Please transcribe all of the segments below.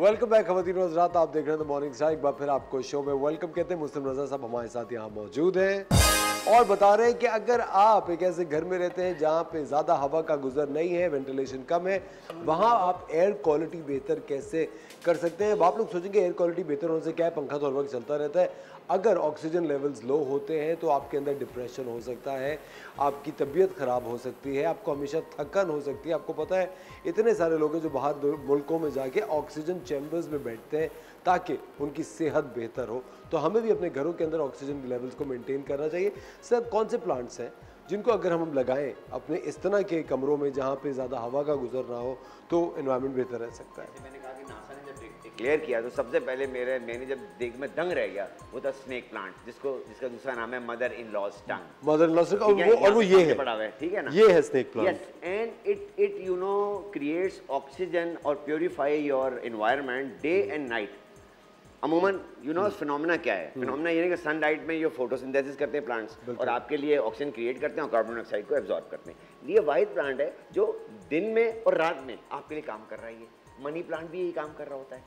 Welcome back खवातीन और हज़रात, आप देख रहे हैं द मॉर्निंग स्टार। एक बार फिर आपको शो में वेलकम कहते हैं। मुस्लिम रज़ा साहब हमारे साथ यहाँ मौजूद हैं और बता रहे हैं कि अगर आप एक ऐसे घर में रहते हैं जहाँ पे ज़्यादा हवा का गुजर नहीं है, वेंटिलेशन कम है, वहाँ आप एयर क्वालिटी बेहतर कैसे कर सकते हैं। अब आप लोग सोचेंगे एयर क्वालिटी बेहतर होने से क्या है, पंखा तो हर वक्त चलता रहता है। अगर ऑक्सीजन लेवल्स लो होते हैं तो आपके अंदर डिप्रेशन हो सकता है, आपकी तबीयत ख़राब हो सकती है, आपको हमेशा थकन हो सकती है। आपको पता है इतने सारे लोग हैं जो बाहर मुल्कों में जाके ऑक्सीजन चैम्बर्स में बैठते हैं ताकि उनकी सेहत बेहतर हो। तो हमें भी अपने घरों के अंदर ऑक्सीजन लेवल्स को मेंटेन करना चाहिए। सर, कौन से प्लांट्स हैं जिनको अगर हम लगाएं अपने इस तरह के कमरों में जहाँ पे ज़्यादा हवा का गुजर ना हो तो एनवायरनमेंट बेहतर रह सकता है? मैंने कहा कि नासा ने जब डिक्लेयर किया तो सबसे पहले मैंने जब देख में दंग रह गया वो था स्नेक प्लांट, जिसका दूसरा नाम है mother in law's tongue. Mother in law's और वो ये है, पड़ा हुआ है, ठीक है ना, ये है snake plant. Yes, and it you know creates oxygen और purify your environment day and night. अमूमन यू नो फिनोमेना क्या है? फिनोमेना ये है कि सनलाइट में ये फोटोसिंथेसिस करते हैं प्लांट्स और आपके लिए ऑक्सीजन क्रिएट करते हैं और कार्बन डाइऑक्साइड को एब्जॉर्ब करते हैं। ये वाहिद प्लांट है जो दिन में और रात में आपके लिए काम कर रहा है। ये मनी प्लांट भी यही काम कर रहा होता है,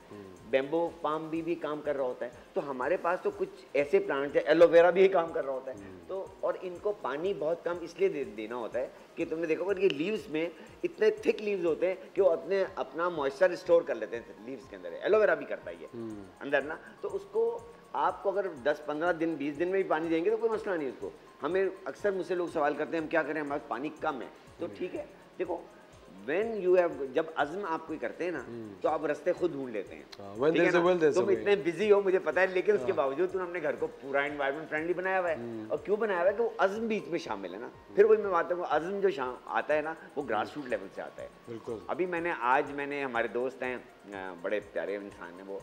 बेम्बो पाम भी काम कर रहा होता है। तो हमारे पास तो कुछ ऐसे प्लांट्स है, एलोवेरा भी यही काम कर रहा होता है। तो और इनको पानी बहुत कम इसलिए देना होता है कि तुमने देखा होगा कि लीव्स में इतने थिक लीव्स होते हैं कि वो अपना मॉइस्चर स्टोर कर लेते हैं लीव्स के अंदर। एलोवेरा भी करता है ये अंदर ना। तो उसको आपको अगर 10-15 दिन 20 दिन में भी पानी देंगे तो कोई मसला नहीं उसको। हमें अक्सर मुझसे लोग सवाल करते हैं हम क्या करें, हमारे पास पानी कम है। तो ठीक है, देखो When you have, जब अज़्म आप कोई करते हैं ना तो आप रास्ते खुद ढूंढ लेते हैं। तुम इतने बिजी हो मुझे पता है, लेकिन उसके बावजूद तुमने अपने घर को पूरा एनवायरनमेंट फ्रेंडली बनाया हुआ है। और क्यों बनाया हुआ है कि वो अज़्म बीच में शामिल है ना। फिर वही मैं बात करूँ, अज़्म जो आता है ना वो ग्रास रूट लेवल से आता है। बिल्कुल। अभी मैंने हमारे दोस्त हैं, बड़े प्यारे इंसान हैं वो,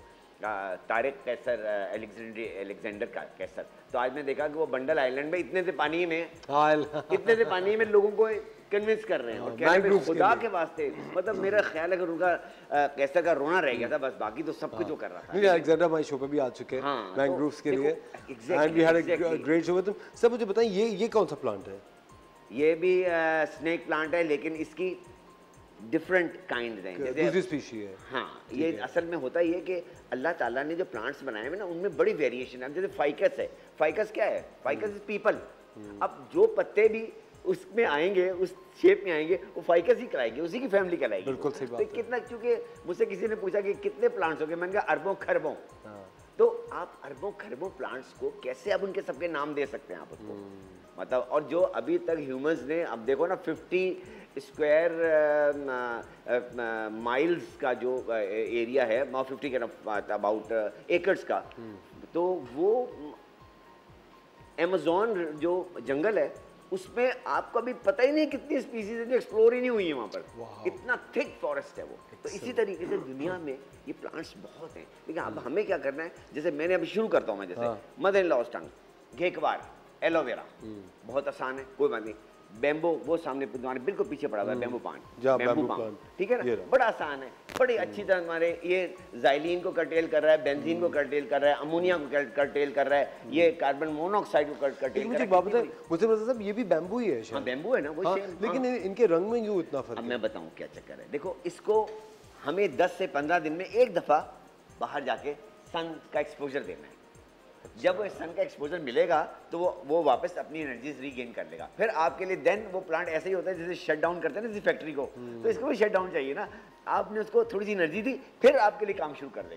तारिक कैसर, एलेक्जेंडर कैसर। तो आज मैंने देखा कि वो बंडल आइलैंड में इतने से पानी में लोगों को कन्विंस कर रहे हैं। और कह रहे हैं खुदा के वास्ते, मतलब मेरा ख्याल है कि उनका कैसर का रोना रह गया था बस, बाकी तो सब कुछ जो कर रहा था। एलेक्जेंडर हमारे शो पे भी आ चुके हैं मैंग्रोव्स के लिए, and we had a great show with him. सब मुझे बताएं ये कौन सा प्लांट है? ये भी स्नेक प्लांट है, लेकिन इसकी डिफरेंट काइंड हैं, दूसरी स्पीशी है। हाँ, ये असल में होता ही है कि अल्लाह ताला ने जो प्लांट्स बनाए हैं ना उनमें बड़ी वेरिएशन है। जैसे फाइकस है, फाइकस क्या है? Ficus is people. अब जो पत्ते भी उसमें आएंगे, उस शेप में आएंगे, वो फाइकस ही कहलाएंगे, उसी की फैमिली कहलाएगी। बिल्कुल सही बात है। कितना, क्योंकि मुझसे किसी ने पूछा कि कितने प्लांट्स हो गए, मैंने कहा अरबों खरबों। तो आप अरबों खरबों प्लांट्स को कैसे अब उनके सबके नाम दे सकते हैं आप उसको, मतलब। और जो अभी तक ह्यूमंस ने, अब देखो ना 50 स्क्वायर माइल्स का जो एरिया है, 50 के अबाउट एकर्स का, तो वो अमेज़न जो जंगल है उसमें आपको अभी पता ही नहीं कितनी स्पीसीज है जो एक्सप्लोर ही नहीं हुई है वहाँ पर। इतना थिक फॉरेस्ट है वो। तो इसी तरीके से दुनिया में ये प्लांट्स बहुत हैं, लेकिन अब हमें क्या करना है, जैसे मैंने अभी शुरू करता हूँ मैं, जैसे मदर इन लॉज टंग, घेकवार, एलोवेरा, बहुत आसान है, कोई बात नहीं। बेम्बो वो सामने तुम्हारे बिल्कुल पीछे पड़ा हुआ है, बेम्बो पाम, ठीक है ना, बड़ा आसान है, बड़ी अच्छी तरह हमारे ये ज़ाइलिन को कर्टेल कर रहा है, बेंजीन को कर्टेल कर रहा है, अमोनिया को कर्टेल कर रहा है, ये कार्बन मोनोऑक्साइड को कर्टेल कर रहा है। मुझे साहब ये भी बैम्बू ही है? हाँ, बैम्बू है ना वो। लेकिन इनके रंग में क्यों इतना फर्क है? मैं बताऊँ क्या चक्कर है। देखो, इसको हमें 10 से 15 दिन में एक दफ़ा बाहर जाके सन का एक्सपोजर देना है। जब वो सन का एक्सपोजर मिलेगा तो वो वापस अपनी एनर्जीज रीगेन कर लेगा। फिर आपके लिए देन वो प्लांट ऐसे ही होता है जैसे शट डाउन करते हैं ना किसी फैक्ट्री को, तो इसको भी शट डाउन चाहिए ना। आपने उसको थोड़ी सी एनर्जी दी, फिर आपके लिए काम शुरू कर देगा।